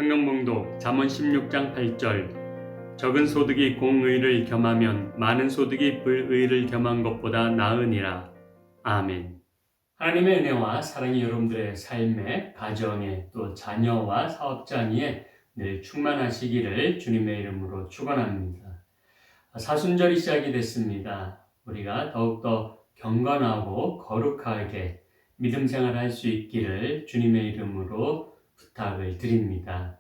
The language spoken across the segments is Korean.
성경 봉독 잠언 16장 8절 적은 소득이 공의를 겸하면 많은 소득이 불의를 겸한 것보다 나으니라. 아멘. 하나님의 은혜와 사랑이 여러분들의 삶에, 가정에, 또 자녀와 사업장에 늘 충만하시기를 주님의 이름으로 축원합니다. 사순절이 시작이 됐습니다. 우리가 더욱더 경건하고 거룩하게 믿음 생활할 수 있기를 주님의 이름으로 부탁을 드립니다.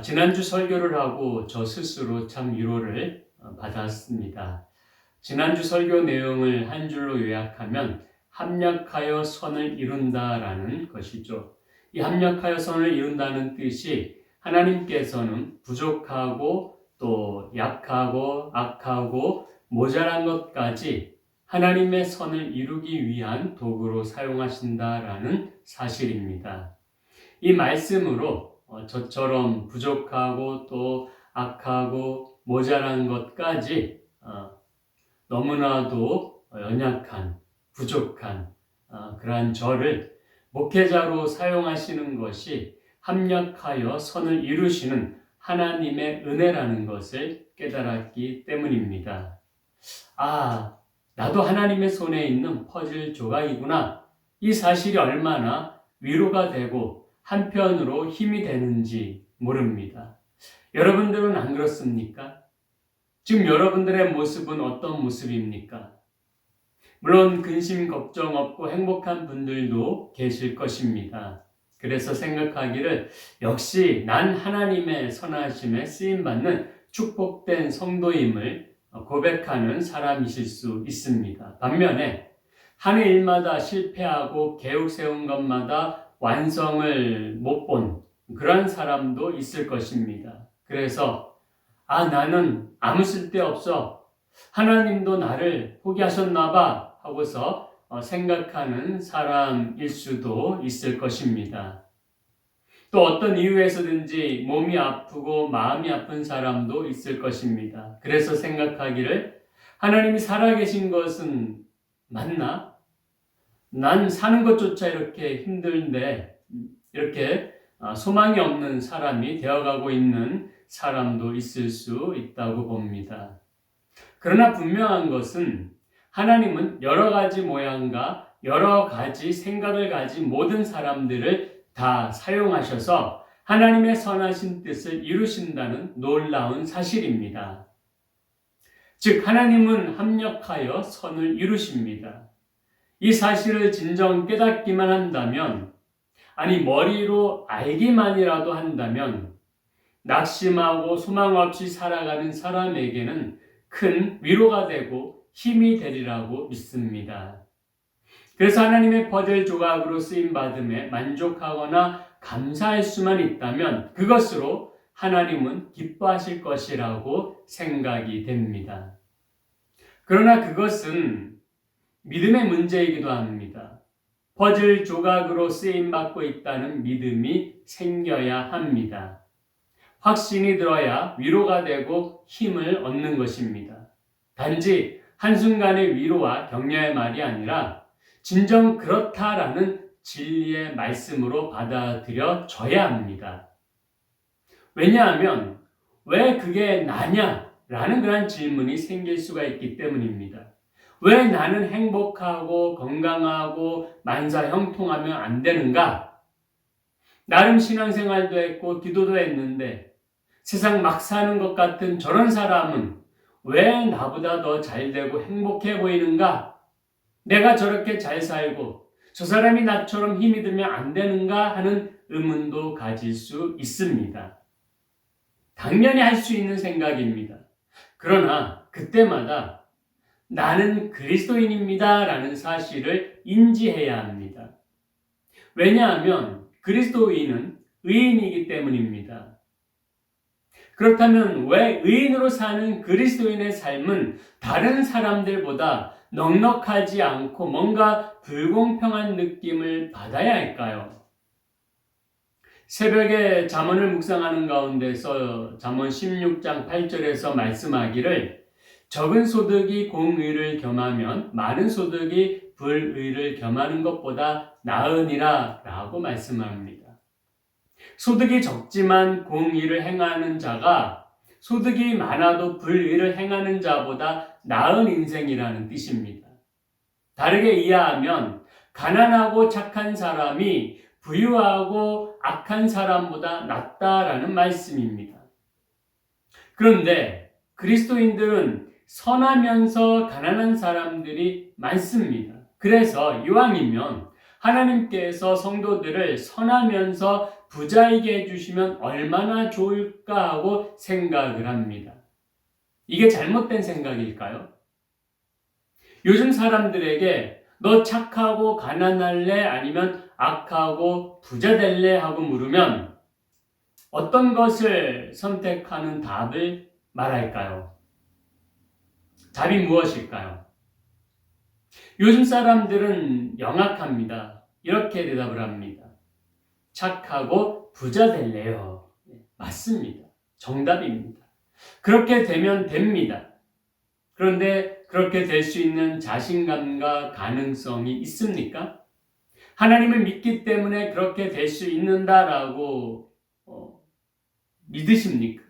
지난주 설교를 하고 저 스스로 참 위로를 받았습니다. 지난주 설교 내용을 한 줄로 요약하면 합력하여 선을 이룬다라는 것이죠. 이 합력하여 선을 이룬다는 뜻이 하나님께서는 부족하고 또 약하고 악하고 모자란 것까지 하나님의 선을 이루기 위한 도구로 사용하신다라는 사실입니다. 이 말씀으로 저처럼 부족하고 또 악하고 모자란 것까지 너무나도 연약한, 부족한 그러한 저를 목회자로 사용하시는 것이 합력하여 선을 이루시는 하나님의 은혜라는 것을 깨달았기 때문입니다. 나도 하나님의 손에 있는 퍼즐 조각이구나. 이 사실이 얼마나 위로가 되고 한편으로 힘이 되는지 모릅니다. 여러분들은 안 그렇습니까? 지금 여러분들의 모습은 어떤 모습입니까? 물론 근심 걱정 없고 행복한 분들도 계실 것입니다. 그래서 생각하기를 역시 난 하나님의 선하심에 쓰임받는 축복된 성도임을 고백하는 사람이실 수 있습니다. 반면에 하는 일마다 실패하고 계획 세운 것마다 완성을 못 본 그런 사람도 있을 것입니다. 그래서 나는 아무 쓸데없어. 하나님도 나를 포기하셨나 봐 하고서 생각하는 사람일 수도 있을 것입니다. 또 어떤 이유에서든지 몸이 아프고 마음이 아픈 사람도 있을 것입니다. 그래서 생각하기를 하나님이 살아계신 것은 맞나? 난 사는 것조차 이렇게 힘든데 이렇게 소망이 없는 사람이 되어가고 있는 사람도 있을 수 있다고 봅니다. 그러나 분명한 것은 하나님은 여러 가지 모양과 여러 가지 생각을 가진 모든 사람들을 다 사용하셔서 하나님의 선하신 뜻을 이루신다는 놀라운 사실입니다. 즉 하나님은 합력하여 선을 이루십니다. 이 사실을 진정 깨닫기만 한다면, 머리로 알기만이라도 한다면 낙심하고 소망 없이 살아가는 사람에게는 큰 위로가 되고 힘이 되리라고 믿습니다. 그래서 하나님의 퍼즐 조각으로 쓰임받음에 만족하거나 감사할 수만 있다면 그것으로 하나님은 기뻐하실 것이라고 생각이 됩니다. 그러나 그것은 믿음의 문제이기도 합니다. 퍼즐 조각으로 쓰임받고 있다는 믿음이 생겨야 합니다. 확신이 들어야 위로가 되고 힘을 얻는 것입니다. 단지 한순간의 위로와 격려의 말이 아니라 진정 그렇다라는 진리의 말씀으로 받아들여져야 합니다. 왜냐하면 왜 그게 나냐? 라는 그런 질문이 생길 수가 있기 때문입니다. 왜 나는 행복하고 건강하고 만사형통하면 안 되는가? 나름 신앙생활도 했고 기도도 했는데 세상 막 사는 것 같은 저런 사람은 왜 나보다 더 잘되고 행복해 보이는가? 내가 저렇게 잘 살고 저 사람이 나처럼 힘이 들면 안 되는가 하는 의문도 가질 수 있습니다. 당연히 할 수 있는 생각입니다. 그러나 그때마다 나는 그리스도인입니다 라는 사실을 인지해야 합니다. 왜냐하면 그리스도인은 의인이기 때문입니다. 그렇다면 왜 의인으로 사는 그리스도인의 삶은 다른 사람들보다 넉넉하지 않고 뭔가 불공평한 느낌을 받아야 할까요? 새벽에 잠언을 묵상하는 가운데서 잠언 16장 8절에서 말씀하기를 적은 소득이 공의를 겸하면 많은 소득이 불의를 겸하는 것보다 나으니라 라고 말씀합니다. 소득이 적지만 공의를 행하는 자가 소득이 많아도 불의를 행하는 자보다 나은 인생이라는 뜻입니다. 다르게 이해하면 가난하고 착한 사람이 부유하고 악한 사람보다 낫다라는 말씀입니다. 그런데 그리스도인들은 선하면서 가난한 사람들이 많습니다. 그래서 이왕이면 하나님께서 성도들을 선하면서 부자이게 해주시면 얼마나 좋을까 하고 생각을 합니다. 이게 잘못된 생각일까요? 요즘 사람들에게 너 착하고 가난할래? 아니면 악하고 부자 될래? 하고 물으면 어떤 것을 선택하는 답을 말할까요? 답이 무엇일까요? 요즘 사람들은 영악합니다. 이렇게 대답을 합니다. 착하고 부자 될래요. 맞습니다. 정답입니다. 그렇게 되면 됩니다. 그런데 그렇게 될 수 있는 자신감과 가능성이 있습니까? 하나님을 믿기 때문에 그렇게 될 수 있는다라고 믿으십니까?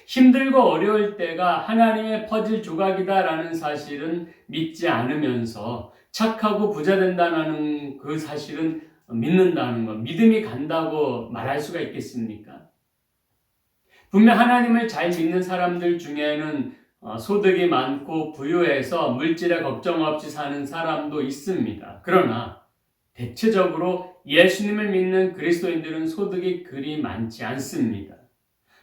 힘들고 어려울 때가 하나님의 퍼즐 조각이다라는 사실은 믿지 않으면서 착하고 부자 된다는 그 사실은 믿는다는 것, 믿음이 간다고 말할 수가 있겠습니까? 분명 하나님을 잘 믿는 사람들 중에는 소득이 많고 부유해서 물질에 걱정 없이 사는 사람도 있습니다. 그러나 대체적으로 예수님을 믿는 그리스도인들은 소득이 그리 많지 않습니다.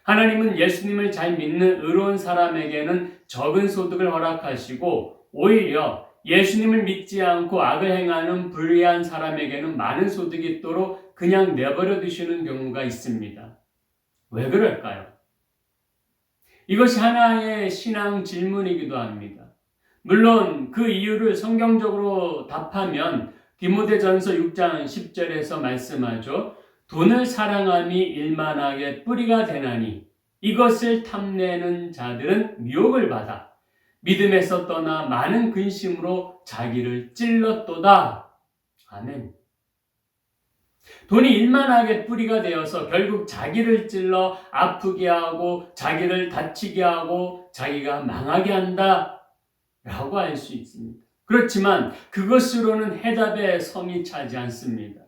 하나님은 예수님을 잘 믿는 의로운 사람에게는 적은 소득을 허락하시고 오히려 예수님을 믿지 않고 악을 행하는 불의한 사람에게는 많은 소득이 있도록 그냥 내버려 두시는 경우가 있습니다. 왜 그럴까요? 이것이 하나의 신앙 질문이기도 합니다. 물론 그 이유를 성경적으로 답하면 디모데전서 6장 10절에서 말씀하죠. 돈을 사랑함이 일만하게 뿌리가 되나니 이것을 탐내는 자들은 미혹을 받아 믿음에서 떠나 많은 근심으로 자기를 찔렀도다. 아멘. 돈이 일만하게 뿌리가 되어서 결국 자기를 찔러 아프게 하고 자기를 다치게 하고 자기가 망하게 한다 라고 할 수 있습니다. 그렇지만 그것으로는 해답의 성이 차지 않습니다.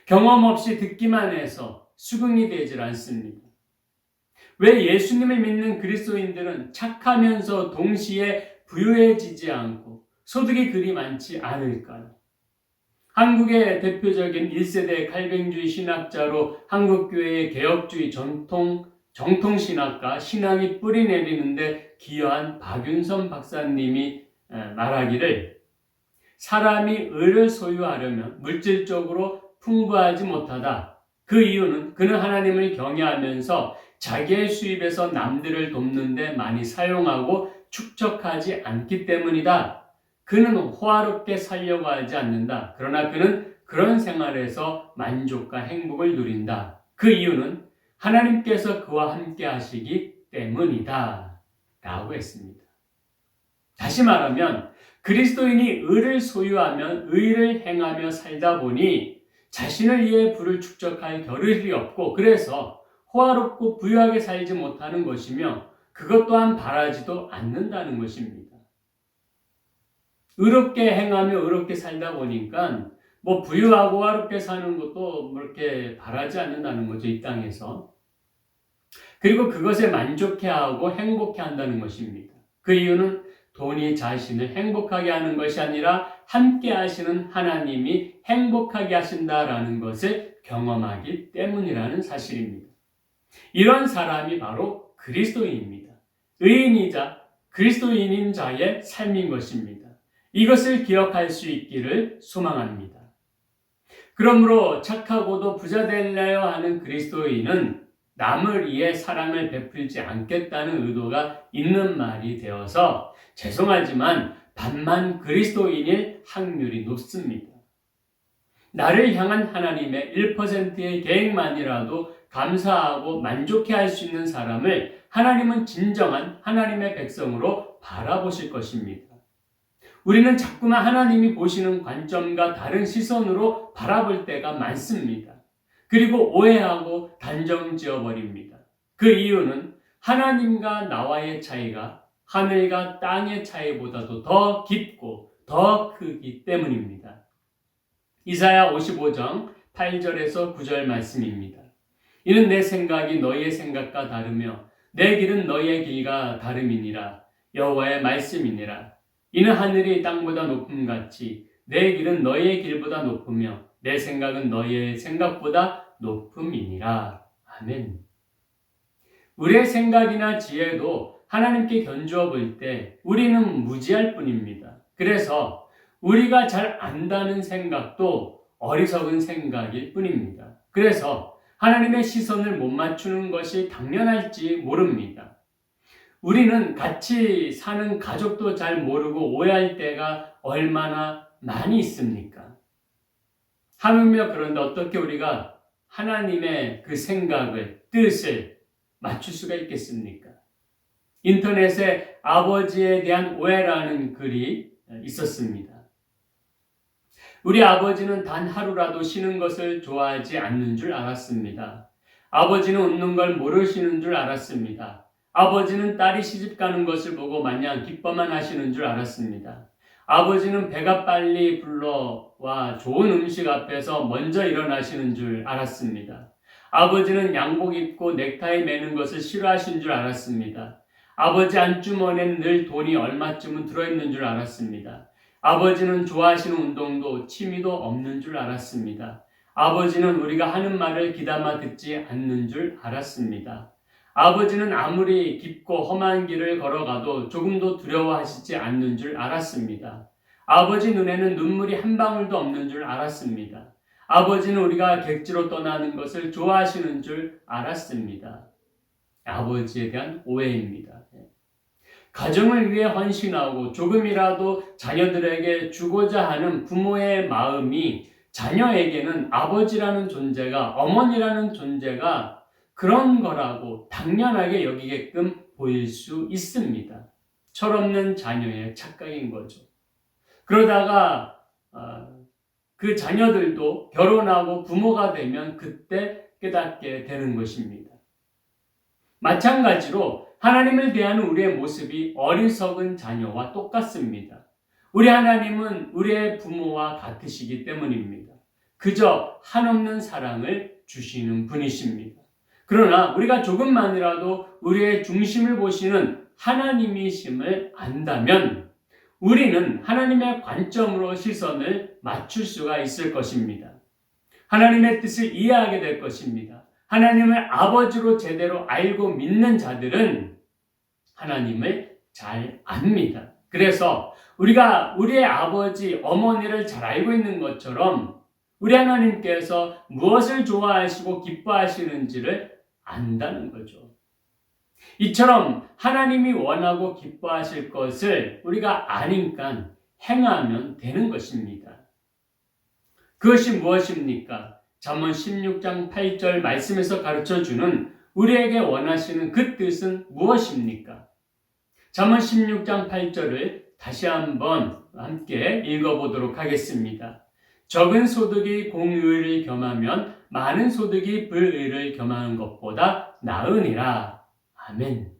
경험 없이 듣기만 해서 수긍이 되질 않습니다. 왜 예수님을 믿는 그리스도인들은 착하면서 동시에 부유해지지 않고 소득이 그리 많지 않을까요? 한국의 대표적인 1세대 칼뱅주의 신학자로 한국교회의 개혁주의 정통신학과 신앙이 뿌리 내리는데 기여한 박윤선 박사님이 말하기를 사람이 의를 소유하려면 물질적으로 풍부하지 못하다. 그 이유는 그는 하나님을 경외하면서 자기의 수입에서 남들을 돕는 데 많이 사용하고 축적하지 않기 때문이다. 그는 호화롭게 살려고 하지 않는다. 그러나 그는 그런 생활에서 만족과 행복을 누린다. 그 이유는 하나님께서 그와 함께 하시기 때문이다. 라고 했습니다. 다시 말하면 그리스도인이 의를 소유하면 의를 행하며 살다 보니 자신을 위해 부를 축적할 겨를이 없고 그래서 호화롭고 부유하게 살지 못하는 것이며 그것 또한 바라지도 않는다는 것입니다. 의롭게 행하며 의롭게 살다 보니까 부유하고 호화롭게 사는 것도 그렇게 바라지 않는다는 거죠, 이 땅에서. 그리고 그것에 만족해하고 행복해 한다는 것입니다. 그 이유는 돈이 자신을 행복하게 하는 것이 아니라 함께 하시는 하나님이 행복하게 하신다라는 것을 경험하기 때문이라는 사실입니다. 이런 사람이 바로 그리스도인입니다. 의인이자 그리스도인인 자의 삶인 것입니다. 이것을 기억할 수 있기를 소망합니다. 그러므로 착하고도 부자 될래요 하는 그리스도인은 남을 위해 사랑을 베풀지 않겠다는 의도가 있는 말이 되어서 죄송하지만 반만 그리스도인일 확률이 높습니다. 나를 향한 하나님의 1%의 계획만이라도 감사하고 만족해할 수 있는 사람을 하나님은 진정한 하나님의 백성으로 바라보실 것입니다. 우리는 자꾸만 하나님이 보시는 관점과 다른 시선으로 바라볼 때가 많습니다. 그리고 오해하고 단정 지어버립니다. 그 이유는 하나님과 나와의 차이가 하늘과 땅의 차이보다도 더 깊고 더 크기 때문입니다. 이사야 55장 8절에서 9절 말씀입니다. 이는 내 생각이 너희의 생각과 다르며 내 길은 너희의 길과 다름이니라. 여호와의 말씀이니라. 이는 하늘이 땅보다 높음같이 내 길은 너희의 길보다 높으며 내 생각은 너희의 생각보다 높음이니라. 아멘. 우리의 생각이나 지혜도 하나님께 견주어 볼 때 우리는 무지할 뿐입니다. 그래서 우리가 잘 안다는 생각도 어리석은 생각일 뿐입니다. 그래서 하나님의 시선을 못 맞추는 것이 당연할지 모릅니다. 우리는 같이 사는 가족도 잘 모르고 오해할 때가 얼마나 많이 있습니까? 하물며 그런데 어떻게 우리가 하나님의 그 생각을, 뜻을 맞출 수가 있겠습니까? 인터넷에 아버지에 대한 오해라는 글이 있었습니다. 우리 아버지는 단 하루라도 쉬는 것을 좋아하지 않는 줄 알았습니다. 아버지는 웃는 걸 모르시는 줄 알았습니다. 아버지는 딸이 시집 가는 것을 보고 마냥 기뻐만 하시는 줄 알았습니다. 아버지는 배가 빨리 불러와 좋은 음식 앞에서 먼저 일어나시는 줄 알았습니다. 아버지는 양복 입고 넥타이 매는 것을 싫어하신 줄 알았습니다. 아버지 안주머니에는 늘 돈이 얼마쯤은 들어있는 줄 알았습니다. 아버지는 좋아하시는 운동도 취미도 없는 줄 알았습니다. 아버지는 우리가 하는 말을 귀담아 듣지 않는 줄 알았습니다. 아버지는 아무리 깊고 험한 길을 걸어가도 조금도 두려워하시지 않는 줄 알았습니다. 아버지 눈에는 눈물이 한 방울도 없는 줄 알았습니다. 아버지는 우리가 객지로 떠나는 것을 좋아하시는 줄 알았습니다. 아버지에 대한 오해입니다. 가정을 위해 헌신하고 조금이라도 자녀들에게 주고자 하는 부모의 마음이 자녀에게는 아버지라는 존재가, 어머니라는 존재가 그런 거라고 당연하게 여기게끔 보일 수 있습니다. 철없는 자녀의 착각인 거죠. 그러다가 그 자녀들도 결혼하고 부모가 되면 그때 깨닫게 되는 것입니다. 마찬가지로 하나님을 대하는 우리의 모습이 어리석은 자녀와 똑같습니다. 우리 하나님은 우리의 부모와 같으시기 때문입니다. 그저 한없는 사랑을 주시는 분이십니다. 그러나 우리가 조금만이라도 우리의 중심을 보시는 하나님이심을 안다면 우리는 하나님의 관점으로 시선을 맞출 수가 있을 것입니다. 하나님의 뜻을 이해하게 될 것입니다. 하나님을 아버지로 제대로 알고 믿는 자들은 하나님을 잘 압니다. 그래서 우리가 우리의 아버지, 어머니를 잘 알고 있는 것처럼 우리 하나님께서 무엇을 좋아하시고 기뻐하시는지를 안다는 거죠. 이처럼 하나님이 원하고 기뻐하실 것을 우리가 아니까 행하면 되는 것입니다. 그것이 무엇입니까? 잠언 16장 8절 말씀에서 가르쳐주는 우리에게 원하시는 그 뜻은 무엇입니까? 잠언 16장 8절을 다시 한번 함께 읽어보도록 하겠습니다. 적은 소득이 공의를 겸하면 많은 소득이 불의를 겸하는 것보다 나으니라. 아멘.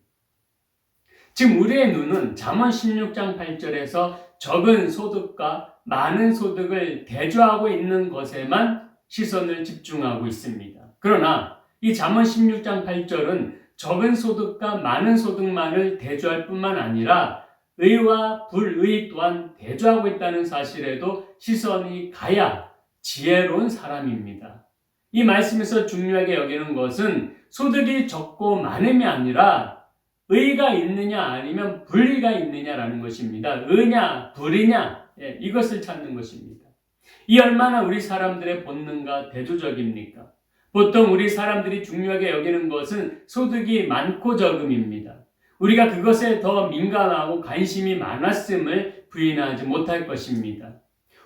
지금 우리의 눈은 잠언 16장 8절에서 적은 소득과 많은 소득을 대조하고 있는 것에만 시선을 집중하고 있습니다. 그러나 이 잠언 16장 8절은 적은 소득과 많은 소득만을 대조할 뿐만 아니라 의와 불의 또한 대조하고 있다는 사실에도 시선이 가야 지혜로운 사람입니다. 이 말씀에서 중요하게 여기는 것은 소득이 적고 많음이 아니라 의가 있느냐 아니면 불의가 있느냐라는 것입니다. 의냐 불의냐 이것을 찾는 것입니다. 이 얼마나 우리 사람들의 본능과 대조적입니까? 보통 우리 사람들이 중요하게 여기는 것은 소득이 많고 적음입니다. 우리가 그것에 더 민감하고 관심이 많았음을 부인하지 못할 것입니다.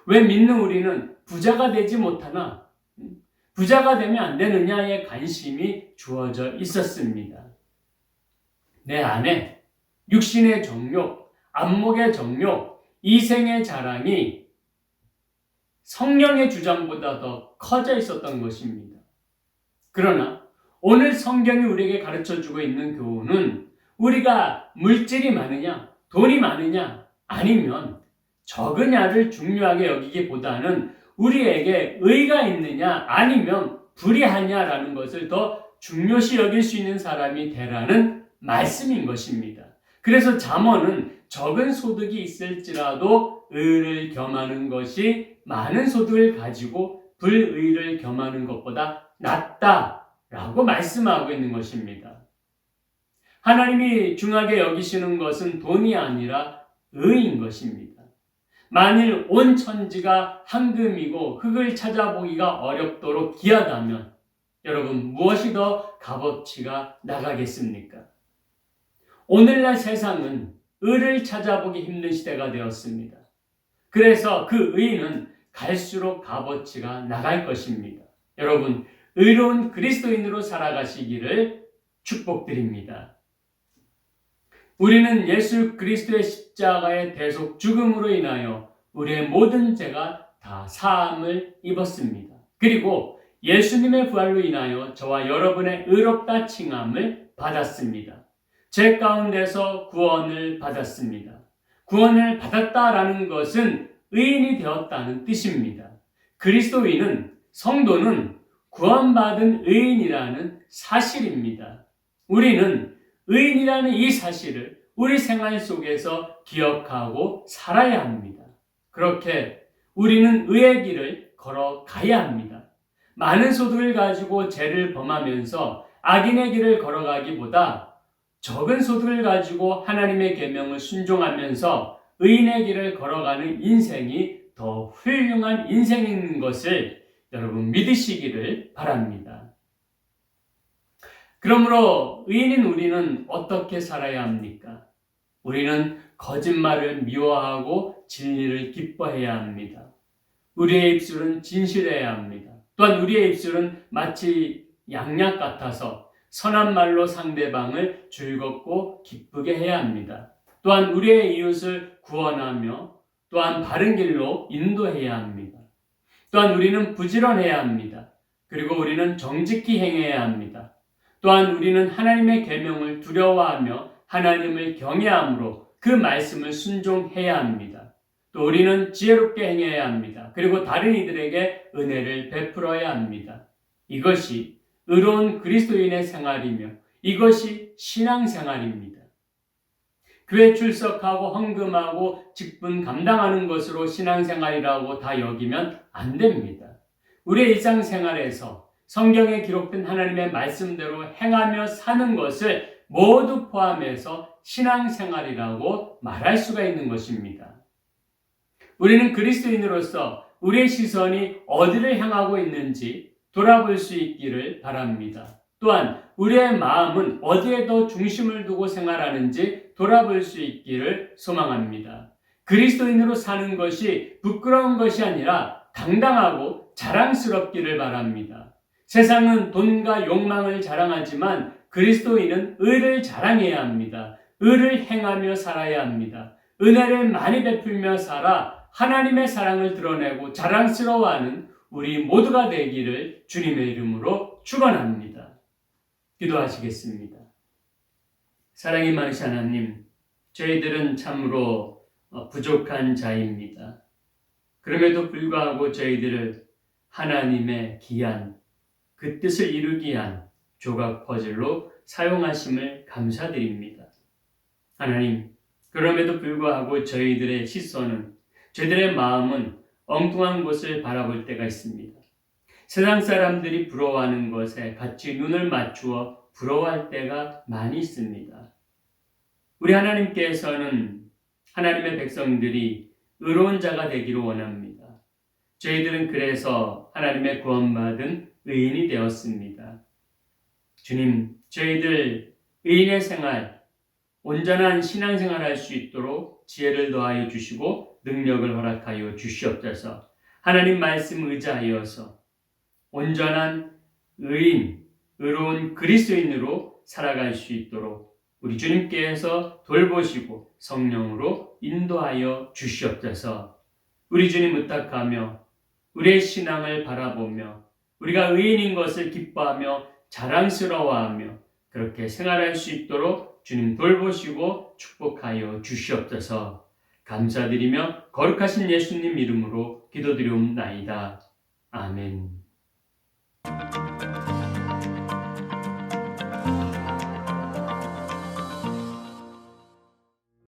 왜 믿는 우리는 부자가 되지 못하나? 부자가 되면 안 되느냐에 관심이 주어져 있었습니다. 내 안에 육신의 정욕, 안목의 정욕, 이생의 자랑이 성령의 주장보다 더 커져 있었던 것입니다. 그러나 오늘 성경이 우리에게 가르쳐주고 있는 교훈은 우리가 물질이 많으냐, 돈이 많으냐, 아니면 적으냐를 중요하게 여기기보다는 우리에게 의가 있느냐, 아니면 불의하냐라는 것을 더 중요시 여길 수 있는 사람이 되라는 말씀인 것입니다. 그래서 잠언은 적은 소득이 있을지라도 의를 겸하는 것이 많은 소득을 가지고 불의를 겸하는 것보다 낫다라고 말씀하고 있는 것입니다. 하나님이 중하게 여기시는 것은 돈이 아니라 의인 것입니다. 만일 온 천지가 황금이고 흙을 찾아보기가 어렵도록 귀하다면 여러분 무엇이 더 값어치가 나가겠습니까? 오늘날 세상은 의를 찾아보기 힘든 시대가 되었습니다. 그래서 그 의는 갈수록 값어치가 나갈 것입니다. 여러분, 의로운 그리스도인으로 살아가시기를 축복드립니다. 우리는 예수 그리스도의 십자가의 대속 죽음으로 인하여 우리의 모든 죄가 다 사함을 입었습니다. 그리고 예수님의 부활로 인하여 저와 여러분의 의롭다 칭함을 받았습니다. 죄 가운데서 구원을 받았습니다. 구원을 받았다라는 것은 의인이 되었다는 뜻입니다. 그리스도인은, 성도는 구원받은 의인이라는 사실입니다. 우리는 의인이라는 이 사실을 우리 생활 속에서 기억하고 살아야 합니다. 그렇게 우리는 의의 길을 걸어가야 합니다. 많은 소득을 가지고 죄를 범하면서 악인의 길을 걸어가기보다 적은 소득을 가지고 하나님의 계명을 순종하면서 의인의 길을 걸어가는 인생이 더 훌륭한 인생인 것을 여러분 믿으시기를 바랍니다. 그러므로 의인인 우리는 어떻게 살아야 합니까? 우리는 거짓말을 미워하고 진리를 기뻐해야 합니다. 우리의 입술은 진실해야 합니다. 또한 우리의 입술은 마치 양약 같아서 선한 말로 상대방을 즐겁고 기쁘게 해야 합니다. 또한 우리의 이웃을 구원하며 또한 바른 길로 인도해야 합니다. 또한 우리는 부지런해야 합니다. 그리고 우리는 정직히 행해야 합니다. 또한 우리는 하나님의 계명을 두려워하며 하나님을 경외함으로 그 말씀을 순종해야 합니다. 또 우리는 지혜롭게 행해야 합니다. 그리고 다른 이들에게 은혜를 베풀어야 합니다. 이것이 의로운 그리스도인의 생활이며 이것이 신앙생활입니다. 교회 출석하고 헌금하고 직분 감당하는 것으로 신앙생활이라고 다 여기면 안 됩니다. 우리의 일상생활에서 성경에 기록된 하나님의 말씀대로 행하며 사는 것을 모두 포함해서 신앙생활이라고 말할 수가 있는 것입니다. 우리는 그리스도인으로서 우리의 시선이 어디를 향하고 있는지 돌아볼 수 있기를 바랍니다. 또한 우리의 마음은 어디에 더 중심을 두고 생활하는지 돌아볼 수 있기를 소망합니다. 그리스도인으로 사는 것이 부끄러운 것이 아니라 당당하고 자랑스럽기를 바랍니다. 세상은 돈과 욕망을 자랑하지만 그리스도인은 의를 자랑해야 합니다. 의를 행하며 살아야 합니다. 은혜를 많이 베풀며 살아 하나님의 사랑을 드러내고 자랑스러워하는 우리 모두가 되기를 주님의 이름으로 축원합니다. 기도하시겠습니다. 사랑이 많으신 하나님, 저희들은 참으로 부족한 자입니다. 그럼에도 불구하고 저희들을 하나님의 귀한 그 뜻을 이루기 위한 조각 퍼즐로 사용하심을 감사드립니다. 하나님, 그럼에도 불구하고 저희들의 시선은, 저희들의 마음은 엉뚱한 곳을 바라볼 때가 있습니다. 세상 사람들이 부러워하는 것에 같이 눈을 맞추어 부러워할 때가 많이 있습니다. 우리 하나님께서는 하나님의 백성들이 의로운 자가 되기를 원합니다. 저희들은 그래서 하나님의 구원받은 의인이 되었습니다. 주님, 저희들 의인의 생활, 온전한 신앙생활 할 수 있도록 지혜를 더하여 주시고 능력을 허락하여 주시옵소서. 하나님 말씀 의지하여서 온전한 의인, 의로운 그리스도인으로 살아갈 수 있도록 우리 주님께서 돌보시고 성령으로 인도하여 주시옵소서. 우리 주님 의탁하며 우리의 신앙을 바라보며 우리가 의인인 것을 기뻐하며 자랑스러워하며 그렇게 생활할 수 있도록 주님 돌보시고 축복하여 주시옵소서. 감사드리며 거룩하신 예수님 이름으로 기도드리옵나이다. 아멘.